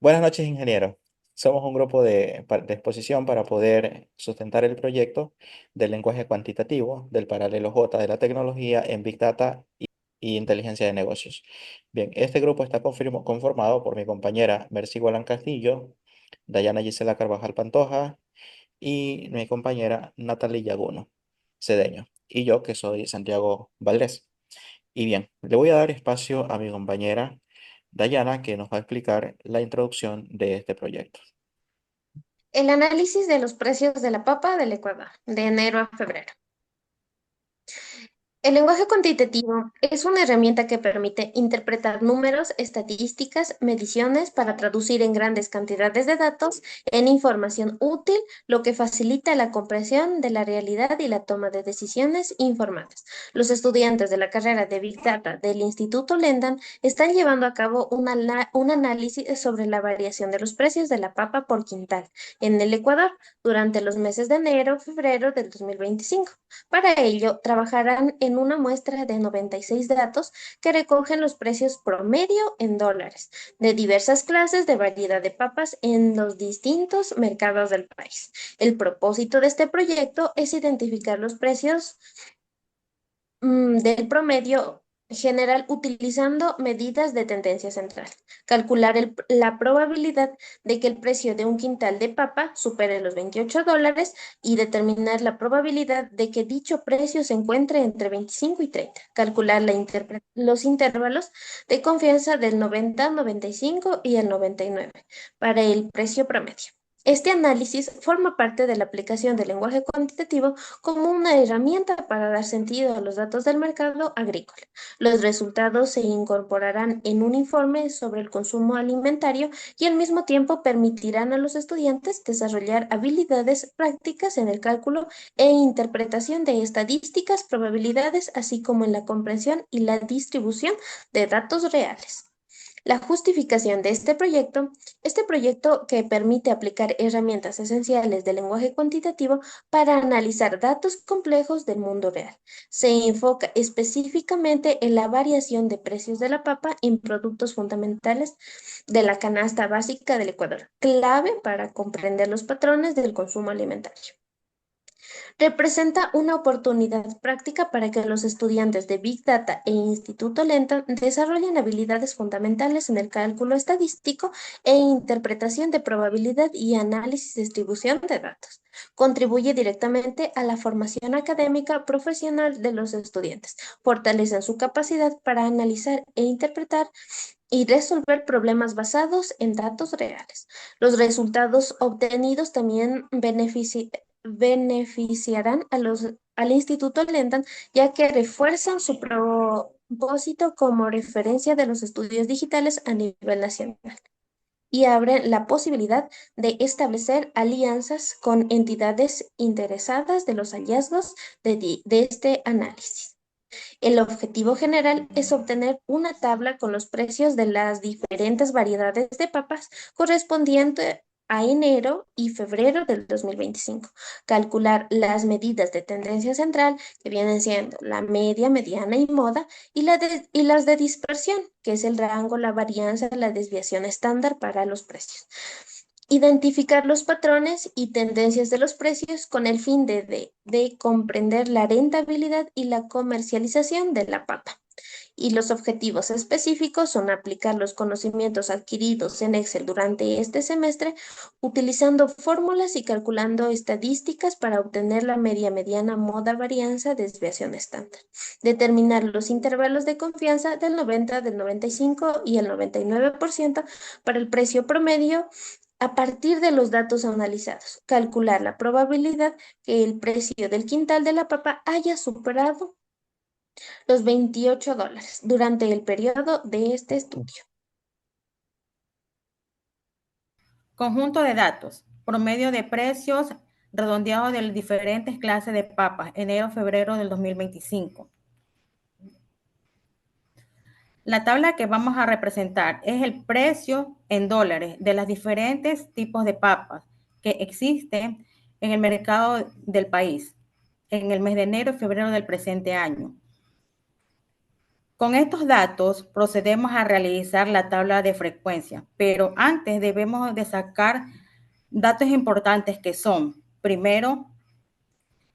Buenas noches, ingeniero. Somos un grupo de exposición para poder sustentar el proyecto del lenguaje cuantitativo del paralelo J de la tecnología en Big Data y inteligencia de negocios. Bien, este grupo está conformado por mi compañera Mercy Gualán Castillo, Dayana Gisela Carvajal Pantoja y mi compañera Natalie Yaguno Cedeño, y yo que soy Santiago Valdés. Y bien, le voy a dar espacio a mi compañera Dayana, que nos va a explicar la introducción de este proyecto. El análisis de los precios de la papa del Ecuador, de enero a febrero. El lenguaje cuantitativo es una herramienta que permite interpretar números, estadísticas, mediciones para traducir en grandes cantidades de datos en información útil, lo que facilita la comprensión de la realidad y la toma de decisiones informadas. Los estudiantes de la carrera de Big Data del Instituto Lendan están llevando a cabo un análisis sobre la variación de los precios de la papa por quintal en el Ecuador durante los meses de enero-febrero del 2025. Para ello, trabajarán en una muestra de 96 datos que recogen los precios promedio en dólares de diversas clases de variedad de papas en los distintos mercados del país. El propósito de este proyecto es identificar los precios del promedio general utilizando medidas de tendencia central. Calcular la probabilidad de que el precio de un quintal de papa supere los $28 y determinar la probabilidad de que dicho precio se encuentre entre 25 y 30. Calcular los intervalos de confianza del 90, 95 y el 99 para el precio promedio. Este análisis forma parte de la aplicación del lenguaje cuantitativo como una herramienta para dar sentido a los datos del mercado agrícola. Los resultados se incorporarán en un informe sobre el consumo alimentario y al mismo tiempo permitirán a los estudiantes desarrollar habilidades prácticas en el cálculo e interpretación de estadísticas, probabilidades, así como en la comprensión y la distribución de datos reales. La justificación de este proyecto que permite aplicar herramientas esenciales del lenguaje cuantitativo para analizar datos complejos del mundo real. Se enfoca específicamente en la variación de precios de la papa en productos fundamentales de la canasta básica del Ecuador, clave para comprender los patrones del consumo alimentario. Representa una oportunidad práctica para que los estudiantes de Big Data e Instituto Lenta desarrollen habilidades fundamentales en el cálculo estadístico e interpretación de probabilidad y análisis de distribución de datos. Contribuye directamente a la formación académica profesional de los estudiantes. Fortalecen su capacidad para analizar e interpretar y resolver problemas basados en datos reales. Los resultados obtenidos también beneficiarán al Instituto Lendan, ya que refuerzan su propósito como referencia de los estudios digitales a nivel nacional y abren la posibilidad de establecer alianzas con entidades interesadas de los hallazgos de este análisis. El objetivo general es obtener una tabla con los precios de las diferentes variedades de papas correspondiente a enero y febrero del 2025. Calcular las medidas de tendencia central, que vienen siendo la media, mediana y moda, y las de dispersión, que es el rango, la varianza, la desviación estándar para los precios. Identificar los patrones y tendencias de los precios con el fin de comprender la rentabilidad y la comercialización de la papa. Y los objetivos específicos son aplicar los conocimientos adquiridos en Excel durante este semestre, utilizando fórmulas y calculando estadísticas para obtener la media, mediana, moda, varianza, desviación estándar. Determinar los intervalos de confianza del 90, del 95 y el 99% para el precio promedio a partir de los datos analizados. Calcular la probabilidad que el precio del quintal de la papa haya superado los $28 durante el periodo de este estudio. Conjunto de datos, promedio de precios redondeados de las diferentes clases de papas, enero-febrero del 2025. La tabla que vamos a representar es el precio en dólares de los diferentes tipos de papas que existen en el mercado del país en el mes de enero y febrero del presente año. Con estos datos procedemos a realizar la tabla de frecuencia, pero antes debemos de sacar datos importantes que son, primero,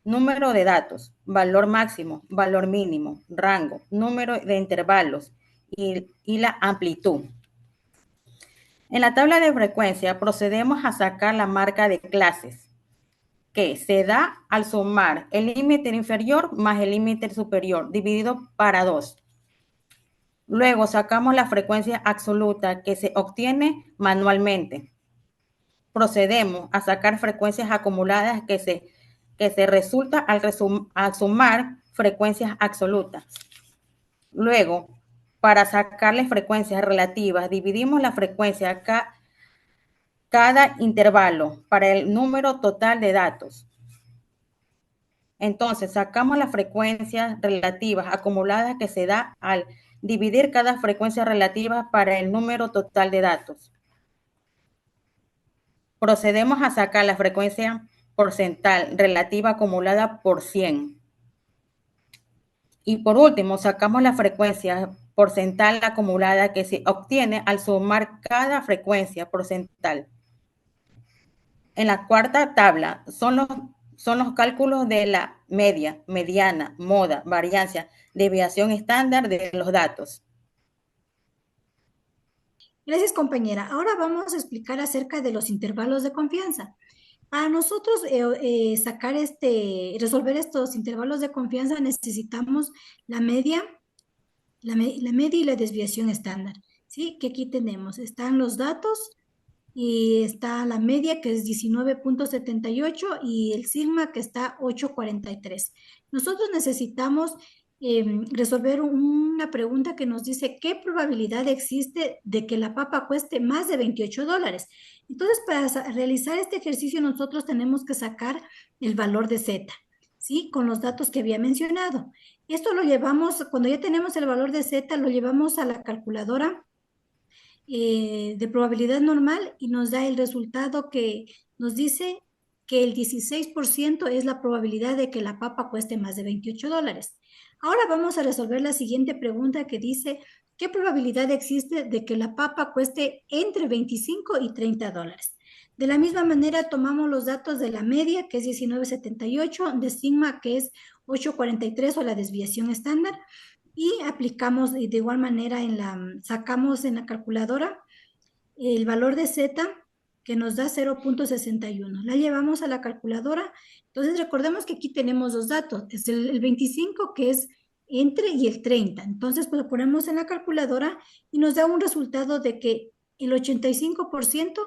número de datos, valor máximo, valor mínimo, rango, número de intervalos y la amplitud. En la tabla de frecuencia procedemos a sacar la marca de clases, que se da al sumar el límite inferior más el límite superior, dividido para 2. Luego sacamos la frecuencia absoluta que se obtiene manualmente. Procedemos a sacar frecuencias acumuladas que se resulta al sumar frecuencias absolutas. Luego, para sacarle frecuencias relativas, dividimos la frecuencia cada intervalo para el número total de datos. Entonces, sacamos las frecuencias relativas acumuladas que se da al dividir cada frecuencia relativa para el número total de datos. Procedemos a sacar la frecuencia porcentual relativa acumulada por 100. Y por último, sacamos la frecuencia porcentual acumulada que se obtiene al sumar cada frecuencia porcentual. En la cuarta tabla son los cálculos de la media, mediana, moda, varianza, desviación estándar de los datos. Gracias, compañera. Ahora vamos a explicar acerca de los intervalos de confianza. Para nosotros resolver estos intervalos de confianza necesitamos la media, la media y la desviación estándar. ¿Sí? Que aquí tenemos, están los datos y está la media que es 19.78 y el sigma que está 8.43. Nosotros necesitamos resolver una pregunta que nos dice ¿qué probabilidad existe de que la papa cueste más de $28? Entonces, para realizar este ejercicio nosotros tenemos que sacar el valor de Z, ¿sí? Con los datos que había mencionado. Esto lo llevamos, cuando ya tenemos el valor de Z, lo llevamos a la calculadora de probabilidad normal y nos da el resultado que nos dice que el 16% es la probabilidad de que la papa cueste más de $28. Ahora vamos a resolver la siguiente pregunta que dice, ¿qué probabilidad existe de que la papa cueste entre 25 y $30? De la misma manera tomamos los datos de la media, que es 19.78, de sigma, que es 8.43 o la desviación estándar, y aplicamos de igual manera sacamos en la calculadora el valor de Z que nos da 0.61. La llevamos a la calculadora. Entonces recordemos que aquí tenemos dos datos, es el 25 que es entre y el 30. Entonces pues lo ponemos en la calculadora y nos da un resultado de que el 85%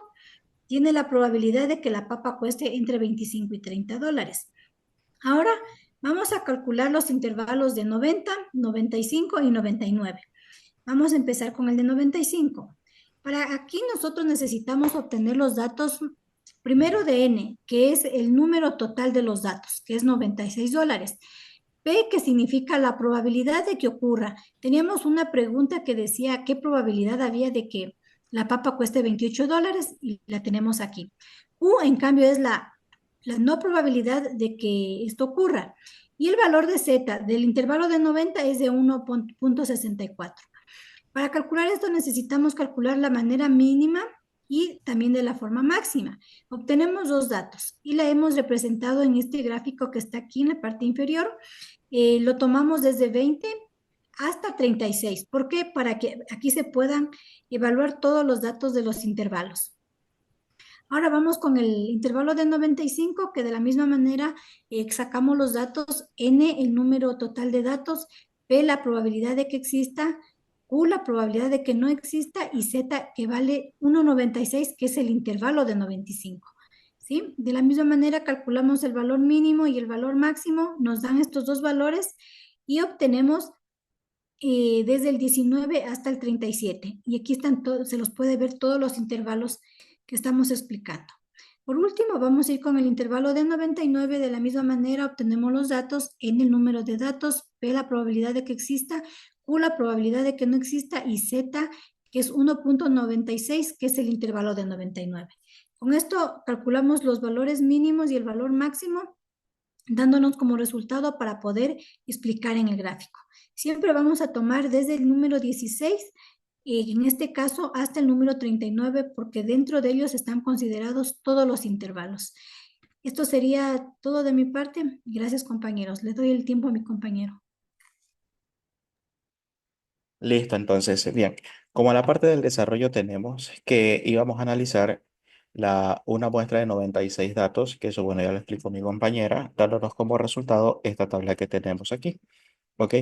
tiene la probabilidad de que la papa cueste entre 25 y $30. Ahora vamos a calcular los intervalos de 90, 95 y 99. Vamos a empezar con el de 95. Para aquí nosotros necesitamos obtener los datos primero de N, que es el número total de los datos, que es $96. P, que significa la probabilidad de que ocurra. Teníamos una pregunta que decía qué probabilidad había de que la papa cueste $28 y la tenemos aquí. Q, en cambio, es la no probabilidad de que esto ocurra. Y el valor de Z del intervalo de 90 es de 1.64. Para calcular esto necesitamos calcular la manera mínima y también de la forma máxima. Obtenemos dos datos y la hemos representado en este gráfico que está aquí en la parte inferior. Lo tomamos desde 20 hasta 36. ¿Por qué? Para que aquí se puedan evaluar todos los datos de los intervalos. Ahora vamos con el intervalo de 95, que de la misma manera sacamos los datos, N, el número total de datos, P, la probabilidad de que exista, Q, la probabilidad de que no exista, y Z, que vale 1.96, que es el intervalo de 95. ¿Sí? De la misma manera calculamos el valor mínimo y el valor máximo, nos dan estos dos valores y obtenemos desde el 19 hasta el 37. Y aquí están se los puede ver todos los intervalos que estamos explicando. Por último, vamos a ir con el intervalo de 99. De la misma manera obtenemos los datos en el número de datos, P, la probabilidad de que exista, Q, la probabilidad de que no exista, y Z, que es 1.96, que es el intervalo de 99. Con esto calculamos los valores mínimos y el valor máximo, dándonos como resultado para poder explicar en el gráfico. Siempre vamos a tomar desde el número 16 y en este caso hasta el número 39 porque dentro de ellos están considerados todos los intervalos. Esto sería todo de mi parte. Gracias, compañeros. Le doy el tiempo a mi compañero. Listo, entonces, bien, como en la parte del desarrollo tenemos que íbamos a analizar una muestra de 96 datos, que eso, bueno, ya lo explicó mi compañera, dándonos como resultado esta tabla que tenemos aquí. ¿Ok?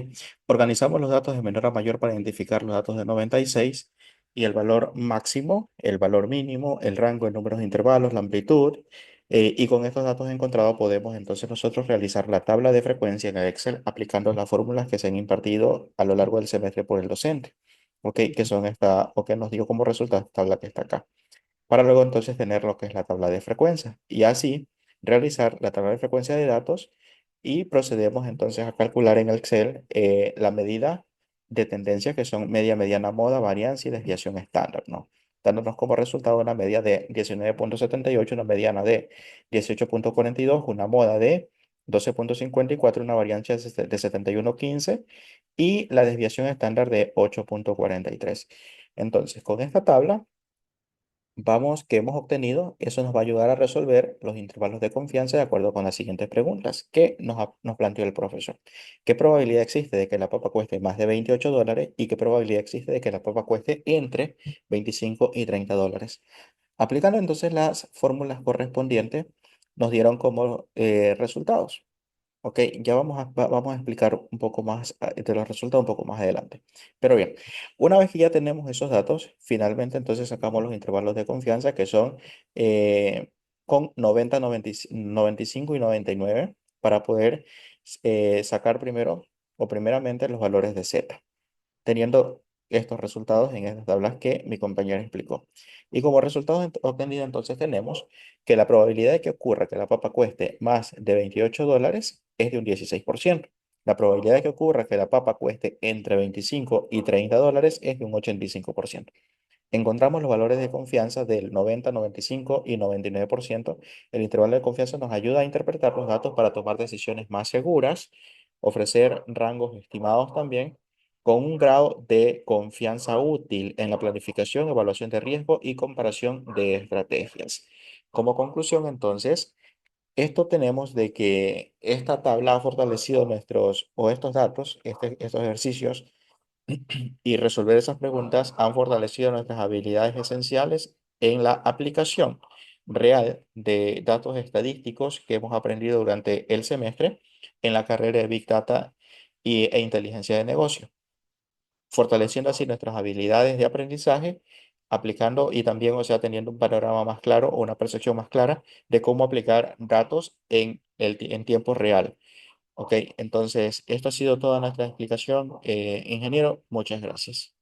Organizamos los datos de menor a mayor para identificar los datos de 96 y el valor máximo, el valor mínimo, el rango de números de intervalos, la amplitud. Y con estos datos encontrados podemos entonces nosotros realizar la tabla de frecuencia en Excel aplicando las fórmulas que se han impartido a lo largo del semestre por el docente. ¿Ok? Que son esta, o que nos dio como resultado esta tabla que está acá para luego entonces tener lo que es la tabla de frecuencia y así realizar la tabla de frecuencia de datos y procedemos entonces a calcular en Excel la medida de tendencia que son media, mediana, moda, varianza y desviación estándar, ¿no? Dándonos como resultado una media de 19,78, una mediana de 18,42, una moda de 12,54, una varianza de 71,15 y la desviación estándar de 8,43. Entonces, con esta tabla vamos, que hemos obtenido, eso nos va a ayudar a resolver los intervalos de confianza de acuerdo con las siguientes preguntas que nos planteó el profesor. ¿Qué probabilidad existe de que la papa cueste más de $28 y qué probabilidad existe de que la papa cueste entre 25 y $30? Aplicando entonces las fórmulas correspondientes, nos dieron como resultados. Ok, ya vamos a explicar un poco más de los resultados un poco más adelante. Pero bien, una vez que ya tenemos esos datos, finalmente entonces sacamos los intervalos de confianza que son con 90, 95 y 99 para poder sacar primero o primeramente los valores de Z teniendo estos resultados en estas tablas que mi compañera explicó. Y como resultados obtenidos, entonces tenemos que la probabilidad de que ocurra que la papa cueste más de $28 es de un 16%. La probabilidad de que ocurra que la papa cueste entre 25 y $30 es de un 85%. Encontramos los valores de confianza del 90, 95 y 99%. El intervalo de confianza nos ayuda a interpretar los datos para tomar decisiones más seguras, ofrecer rangos estimados también, con un grado de confianza útil en la planificación, evaluación de riesgo y comparación de estrategias. Como conclusión, entonces, esto tenemos de que esta tabla ha fortalecido o estos datos, estos ejercicios y resolver esas preguntas han fortalecido nuestras habilidades esenciales en la aplicación real de datos estadísticos que hemos aprendido durante el semestre en la carrera de Big Data e inteligencia de negocio, fortaleciendo así nuestras habilidades de aprendizaje, aplicando y también, o sea, teniendo un panorama más claro o una percepción más clara de cómo aplicar datos en tiempo real. Ok, entonces, esto ha sido toda nuestra explicación. Ingeniero, muchas gracias.